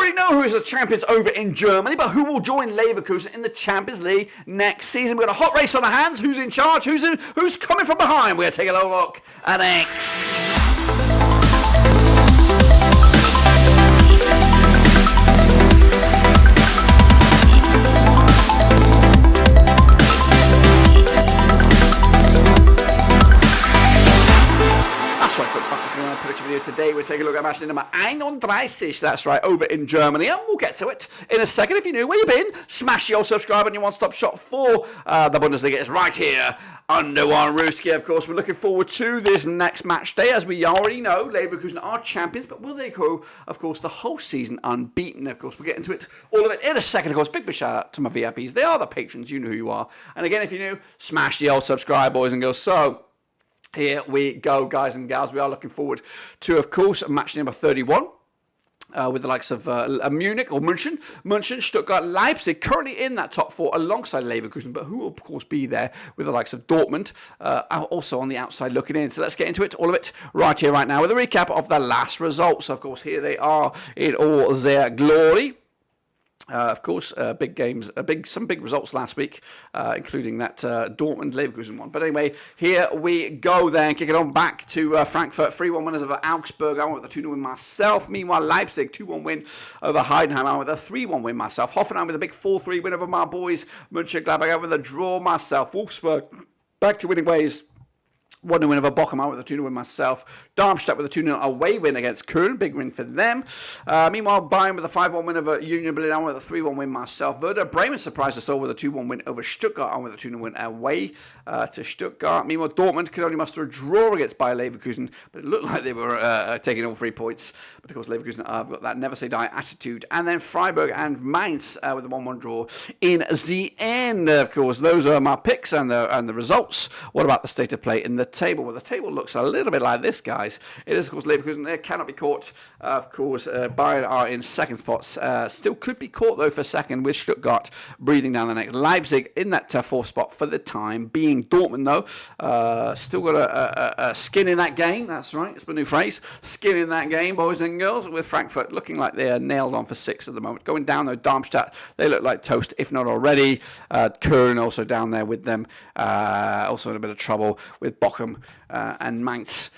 already know who is the champions over in Germany, but who will join Leverkusen in the Champions League next season? We've got a hot race on our hands. Who's in charge? Who's coming from behind? We're going to take a little look at next. That's right, back to my prediction video today. We're taking a look at match number 31. That's right, over in Germany, and we'll get to it in a second. If you're new, where you been? Smash your subscribe and your one-stop shop for the Bundesliga is right here under one Ruski. Of course, we're looking forward to this next match day. As we already know, Leverkusen are champions, but will they go, of course, the whole season unbeaten? Of course, we'll get into it, all of it in a second. Of course, big shout out to my VIPs. They are the patrons. You know who you are. And again, if you're new, smash the old subscribe, boys and girls. So here we go, guys and gals. We are looking forward to, of course, match number 31. With the likes of Munich or München, Stuttgart, Leipzig, currently in that top four alongside Leverkusen, but who will, of course, be there with the likes of Dortmund, also on the outside looking in. So let's get into it, all of it, right here, right now, with a recap of the last results. Of course, here they are in all their glory. Of course, big games, some big results last week, including that Dortmund-Leverkusen one. But anyway, here we go then, kicking on back to Frankfurt. 3-1 winners over Augsburg. I went with a 2-0 win myself. Meanwhile, Leipzig, 2-1 win over Heidenheim. I went with a 3-1 win myself. Hoffenheim with a big 4-3 win over my boys. Mönchengladbach, I went with a draw myself. Wolfsburg, back to winning ways. 1-0 win over Bochum, out with a 2-0 win myself. Darmstadt with a 2-0 away win against Köln, big win for them. Meanwhile, Bayern with a 5-1 win over Union Berlin, out with a 3-1 win myself. Werder Bremen surprised us all with a 2-1 win over Stuttgart, out with a 2-0 win away to Stuttgart. Meanwhile, Dortmund could only muster a draw against Bayer Leverkusen, but it looked like they were taking all 3 points. But of course, Leverkusen have got that never say die attitude. And then Freiburg and Mainz with a 1-1 draw in the end. Of course, those are my picks and the results. What about the state of play in the table? Well, the table looks a little bit like this, guys. It is, of course, Leverkusen. They cannot be caught. Of course, Bayern are in second spots. Still could be caught, though, for second, with Stuttgart breathing down the neck. Leipzig in that fourth spot for the time being. Dortmund, though, still got a skin in that game. That's right. It's my new phrase. Skin in that game, boys and girls, with Frankfurt looking like they are nailed on for 6 at the moment. Going down, though, Darmstadt, they look like toast, if not already. Köln also down there with them. Also in a bit of trouble with Bochum and Mainz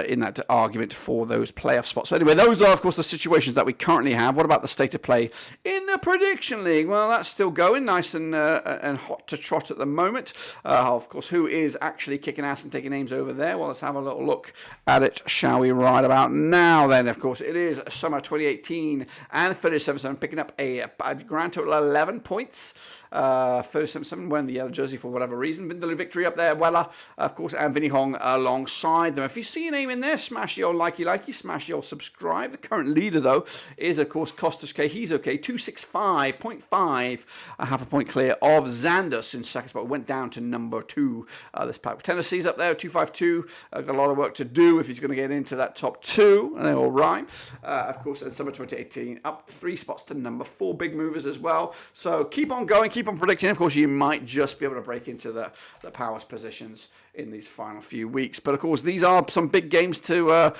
in that argument for those playoff spots. So anyway, those are, of course, the situations that we currently have. What about the state of play in the prediction league? Well, that's still going nice and hot to trot at the moment. Of course, who is actually kicking ass and taking names over there? Well, let's have a little look at it, shall we, right about now then. Of course, it is summer 2018 and 37-7 picking up a grand total of 11 points. 37-7 wearing the yellow jersey for whatever reason. Vindaloo victory up there, Weller, of course, and Vinny Hong alongside them. If you see your name in there, smash the old likey, smash the old subscribe. The current leader, though, is, of course, Costas K. He's okay, 265.5, a half a point clear of Xandus in second spot. Went down to number 2 this pack. Tennessee's up there, 252. Got a lot of work to do if he's going to get into that top 2, and they all rhyme. Of course, in summer 2018, up 3 spots to number 4. Big movers as well. So keep on going, keep on predicting. Of course, you might just be able to break into the powers positions in these final few weeks. But of course, these are some big games to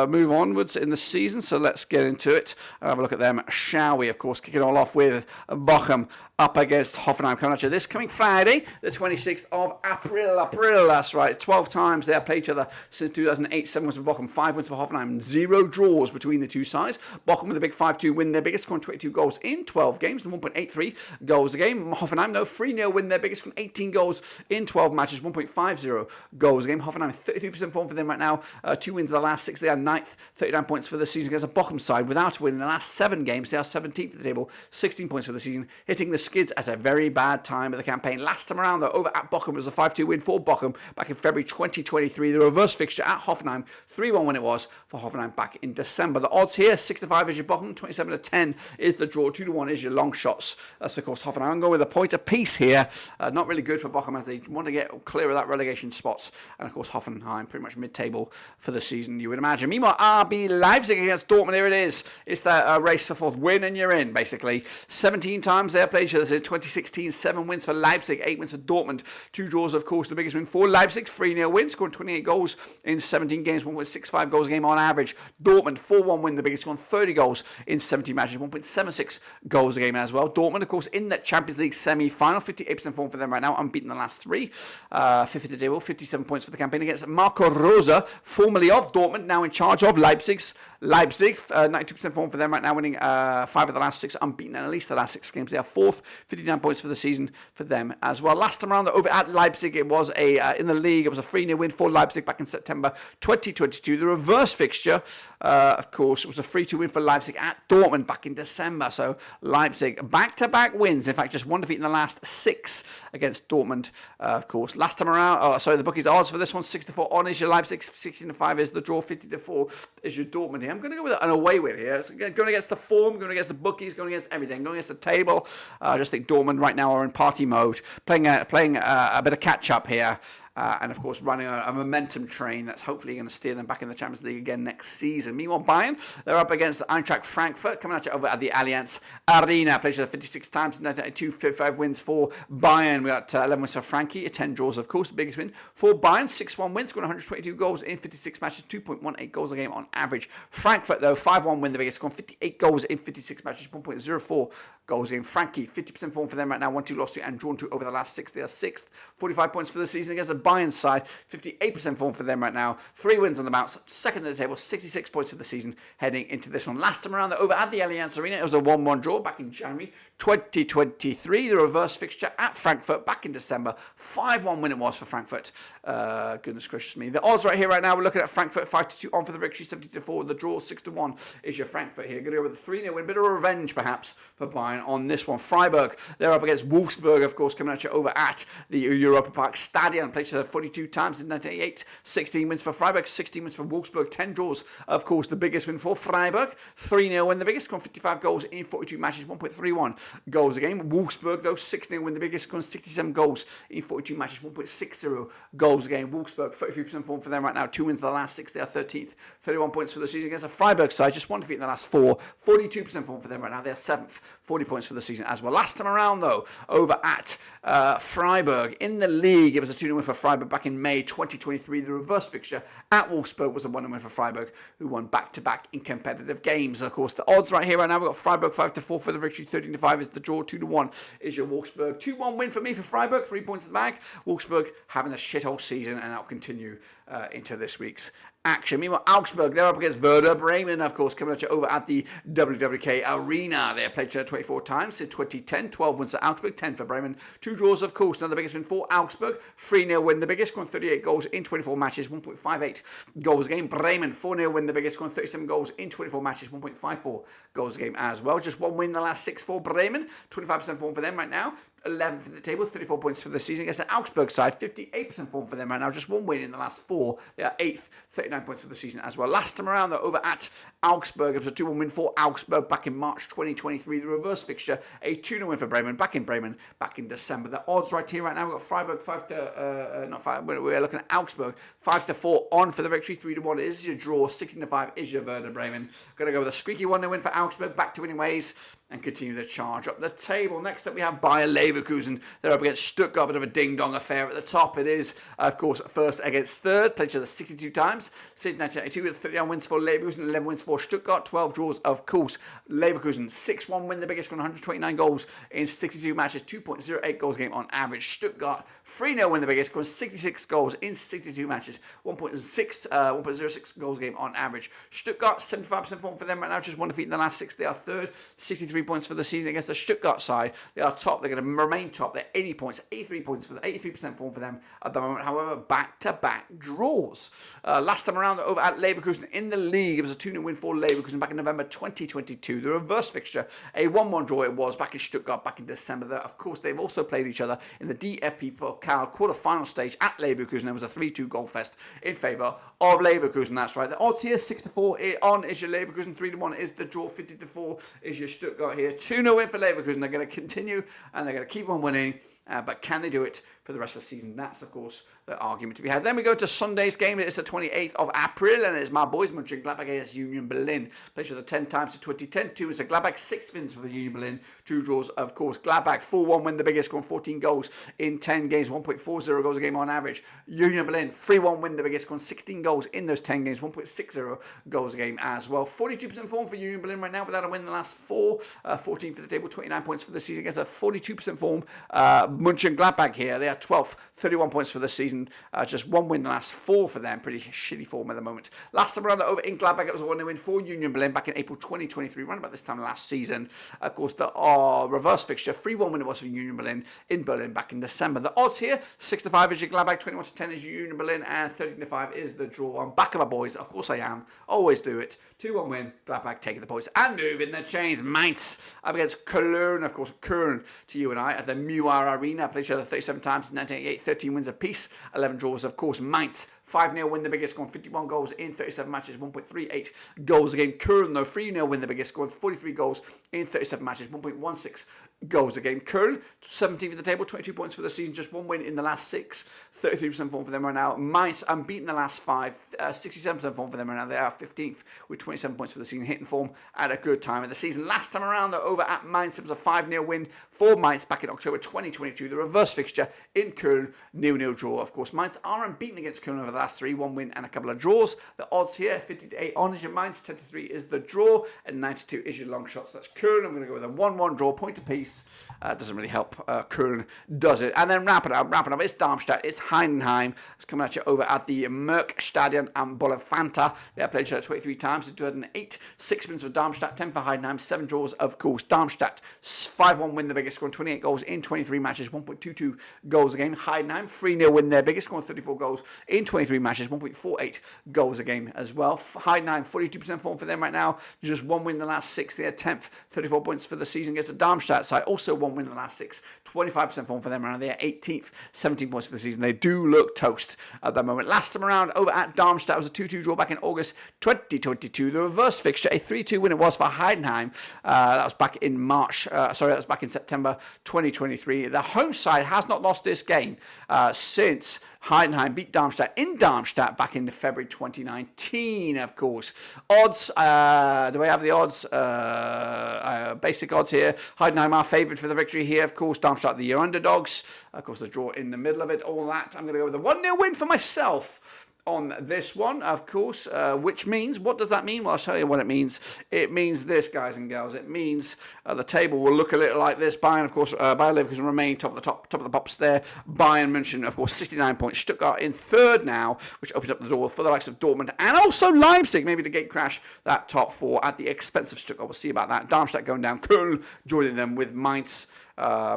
move onwards in the season. So let's get into it and have a look at them, shall we? Of course, kicking it all off with Bochum up against Hoffenheim, coming at you this coming Friday, the 26th of April. That's right. 12 times they have played each other since 2008. 7 wins for Bochum, 5 wins for Hoffenheim, 0 draws between the two sides. Bochum with a big 5-2 win, their biggest, scoring 22 goals in 12 games, and 1.83 goals a game. Hoffenheim, though, 3-0 win, their biggest, scoring 18 goals in 12 matches, 1.50 goals a game. Hoffenheim, 33% form for them right now. 2 wins in the last 6. They are 9th, 39 points for the season against a Bochum side without a win in the last 7 games. They are 17th at the table, 16 points for the season, hitting the skids at a very bad time of the campaign. Last time around, though, over at Bochum was a 5-2 win for Bochum back in February 2023. The reverse fixture at Hoffenheim, 3-1 when it was for Hoffenheim back in December. The odds here, 6-5 is your Bochum, 27-10 is the draw, 2-1 is your long shots. That's, of course, Hoffenheim. I'm going with a point apiece here. Not really good for Bochum as they want to get clear of that relegation spots. And, of course, Hoffenheim pretty pretty much mid-table for the season, you would imagine. Meanwhile, RB Leipzig against Dortmund. Here it is. It's that race for fourth. Win and you're in, basically. 17 times they have played each other. 2016, 7 wins for Leipzig, 8 wins for Dortmund. 2 draws, of course. The biggest win for Leipzig, 3-0 win, scoring 28 goals in 17 games, 1.65 goals a game on average. Dortmund, 4-1 win, the biggest, scoring 30 goals in 17 matches, 1.76 goals a game as well. Dortmund, of course, in the Champions League semi-final, 58% form for them right now, unbeaten the last 3. 50th the table, 57 points for the campaign against Marco Rose, formerly of Dortmund, now in charge of Leipzig, 92% form for them right now, winning 5 of the last 6, unbeaten in at least the last 6 games. They are 4th, 59 points for the season for them as well. Last time around, over at Leipzig, it was in the league, it was a 3-0 win for Leipzig back in September 2022. The reverse fixture, of course, was a 3-2 win for Leipzig at Dortmund back in December. So Leipzig, back-to-back wins. In fact, just one defeat in the last 6 against Dortmund, of course. Last time around, the bookies odds for this one, 6-4 on is your Leipzig, 16-5 is the draw, 50-4 is your Dortmund here. I'm going to go with an away win here. It's going against the form, going against the bookies, going against everything, going against the table. I just think Dortmund right now are in party mode, playing a bit of catch-up here. And of course running a momentum train that's hopefully going to steer them back in the Champions League again next season. Meanwhile, Bayern, they're up against Eintracht Frankfurt, coming at you over at the Allianz Arena. Played 56 times, 92, 55 wins for Bayern. We got 11 wins for Frankie, 10 draws, of course, the biggest win for Bayern. 6-1 wins, scoring 122 goals in 56 matches, 2.18 goals a game on average. Frankfurt, though, 5-1 win, the biggest, scoring 58 goals in 56 matches, 1.04 goals in. Frankie, 50% form for them right now, 1-2 lost to and drawn to over the last 6. They are 6th, 45 points for the season against the Bayern side, 58% form for them right now, 3 wins on the bounce, second at the table, 66 points for the season heading into this one. Last time around, over at the Allianz Arena, it was a 1-1 draw back in January 2023. The reverse fixture at Frankfurt back in December, 5-1 win it was for Frankfurt. Goodness gracious me. The odds right here right now, we're looking at Frankfurt 5-2 on for the victory, 70-4. The draw, 6-1 is your Frankfurt here. Going to go with a 3-0 win, bit of revenge perhaps for Bayern on this one. Freiburg, they're up against Wolfsburg, of course, coming at you over at the Europa Park Stadion. Played 42 times in 1988, 16 wins for Freiburg, 16 wins for Wolfsburg, 10 draws, of course, the biggest win for Freiburg, 3-0 win, the biggest, scoring 55 goals in 42 matches, 1.31 goals a game. Wolfsburg, though, 6-0 win, the biggest, scoring 67 goals in 42 matches, 1.60 goals a game. Wolfsburg, 33% form for them right now, 2 wins in the last 6, they are 13th, 31 points for the season against the Freiburg side, just 1 defeat in the last 4, 42% form for them right now, they are 7th, 40 points for the season as well. Last time around, though, over at Freiburg, in the league, it was a 2-0 win for Freiburg back in May 2023. The reverse fixture at Wolfsburg was a 1-0 win for Freiburg, who won back-to-back in competitive games. Of course, the odds right here right now, we've got Freiburg 5-4 for the victory, 13-5 is the draw, 2-1 is your Wolfsburg. 2-1 win for me for Freiburg, 3 points in the bag. Wolfsburg having a shithole season, and that'll continue into this week's action. Meanwhile, Augsburg, they're up against Werder Bremen, of course, coming at you over at the WWK Arena. They have played 24 times since 2010, 12 wins for Augsburg, 10 for Bremen, 2 draws, of course. Now the biggest win for Augsburg, 3-0 win, the biggest, scoring 38 goals in 24 matches, 1.58 goals a game. Bremen, 4-0 win, the biggest, scoring 37 goals in 24 matches, 1.54 goals a game as well. Just 1 win in the last 6 for Bremen, 25% form for them right now. 11th in the table, 34 points for the season against the Augsburg side, 58% form for them right now, just 1 win in the last 4. They are 8th, 39 points for the season as well. Last time around, though, over at Augsburg, it was a 2-1 win for Augsburg back in March 2023. The reverse fixture, a 2-0 win for Bremen, back in December. The odds right here right now, we've got Freiburg we're looking at Augsburg, 5-4 on for the victory, 3-1 is your draw, 16-5 is your Werder Bremen. Going to go with a squeaky 1-0 win for Augsburg, back to winning ways, and continue the charge up the table. Next up, we have Bayer Leverkusen. They're up against Stuttgart, a bit of a ding-dong affair at the top. It is, of course, first against third. Played each other 62 times since 1992 with 39 wins for Leverkusen, 11 wins for Stuttgart, 12 draws, of course. Leverkusen, 6-1 win, the biggest, scoring 129 goals in 62 matches, 2.08 goals a game on average. Stuttgart, 3-0 win, the biggest, scoring 66 goals in 62 matches, 1.06 goals a game on average. Stuttgart, 75% form for them right now, just 1 defeat in the last 6. They are third, 63 points for the season against the Stuttgart side. They are top. They're going to remain top. They're 80 points, 83 points for the 83% form for them at the moment. However, back-to-back draws. Last time around, over at Leverkusen in the league, it was a 2-0 win for Leverkusen back in November 2022. The reverse fixture, a 1-1 draw it was back in Stuttgart back in December. Of course, they've also played each other in the DFB Pokal quarter-final stage at Leverkusen. There was a 3-2 goal fest in favour of Leverkusen. That's right. The odds here, 6-4 on is your Leverkusen, 3-1 is the draw, 50-4 is your Stuttgart here. 2-0 win for Leverkusen. They're going to continue and they're going to keep on winning. But can they do it for the rest of the season. That's, of course, the argument to be had. Then we go to Sunday's game. It's the 28th of April, and it's my boys Mönchengladbach against Union Berlin. Played the 10 times to 2010. 2 is a Gladbach, 6 wins for Union Berlin, 2 draws, of course. Gladbach 4-1 win the biggest, scoring 14 goals in 10 games, 1.40 goals a game on average. Union Berlin 3-1 win the biggest, scoring 16 goals in those 10 games, 1.60 goals a game as well. 42% form for Union Berlin right now without a win in the last 4. 14 for the table, 29 points for the season against a 42% form. Mönchengladbach here, they are 12th, 31 points for the season. Just 1 win in the last 4 for them. Pretty shitty form at the moment. Last time around over in Gladbach, it was a 1-0 win for Union Berlin back in April 2023, around about this time last season. Of course, the reverse fixture, 3-1 win it was for Union Berlin in Berlin back in December. The odds here, 6-5 is your Gladbach, 21-10 is your Union Berlin, and 13-5 is the draw. I'm back of my boys, of course I am. Always do it. 2-1 win, Gladbach taking the points and moving the chains. Mainz up against Cologne, of course, Köln to you and I at the Muir Arena. Played each other 37 times in 1988, 13 wins apiece, 11 draws, of course. Mainz 5-0 win the biggest, scoring 51 goals in 37 matches, 1.38 goals a game. Köln, though, 3-0 win the biggest, scoring 43 goals in 37 matches, 1.16 goals a game. Köln, 17th at the table, 22 points for the season, just 1 win in the last 6, 33% form for them right now. Mainz, unbeaten the last 5, 67% form for them right now. They are 15th with 27 points for the season, hitting form at a good time of the season. Last time around, though, over at Mainz, it was a 5-0 win for Mainz back in October 2022. The reverse fixture in Köln, 0-0 draw. Of course, Mainz are unbeaten against Köln over the last 3, 1 win and a couple of draws. The odds here, 50-8 on is your Mainz, 10-3 is the draw, and 92 is your long shots. That's Köln. I'm going to go with a 1-1 draw, point apiece. Doesn't really help Köln, does it? And then wrapping up, it's Darmstadt, it's Heidenheim. It's coming at you over at the Merckstadion am Bolafanta. They have played each other 23 times in 2008. 6 wins for Darmstadt, 10 for Heidenheim, 7 draws, of course. Darmstadt, 5-1 win the biggest, scoring 28 goals in 23 matches, 1.22 goals a game. Heidenheim, 3-0 win their biggest, scoring 34 goals in 23 matches, 1.48 goals a game as well. Heidenheim, 42% form for them right now. Just 1 win in the last 6. They are 10th, 34 points for the season against the Darmstadt side. Also 1 win in the last 6, 25% form for them right now. They are 18th, 17 points for the season. They do look toast at the moment. Last time around over at Darmstadt, it was a 2-2 draw back in August 2022. The reverse fixture, a 3-2 win it was for Heidenheim. That was back in that was back in September 2023. The home side has not lost this game since Heidenheim beat Darmstadt in Darmstadt back in February 2019, of course. Odds, do we have the odds? Basic odds here. Heidenheim are favoured for the victory here, of course. Darmstadt, the year underdogs. Of course, the draw in the middle of it, all that. I'm going to go with a 1-0 win for myself on this one, of course, which means, what does that mean? Well, I'll tell you what it means. It means this, guys and gals. It means the table will look a little like this. Bayern, of course, Bayern Leverkusen remain top of the pops there. Bayern München, of course, 69 points. Stuttgart in third now, which opens up the door for the likes of Dortmund and also Leipzig, maybe to gate crash that top 4 at the expense of Stuttgart. We'll see about that. Darmstadt going down. Köln joining them with Mainz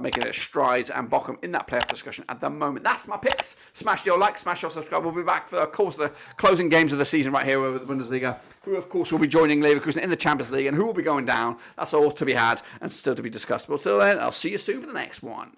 making it strides and Bochum in that playoff discussion at the moment. That's my picks. Smash your like, smash your subscribe. We'll be back for, of course, the closing games of the season right here over the Bundesliga, who, of course, will be joining Leverkusen in the Champions League and who will be going down. That's all to be had and still to be discussed. But till then, I'll see you soon for the next one.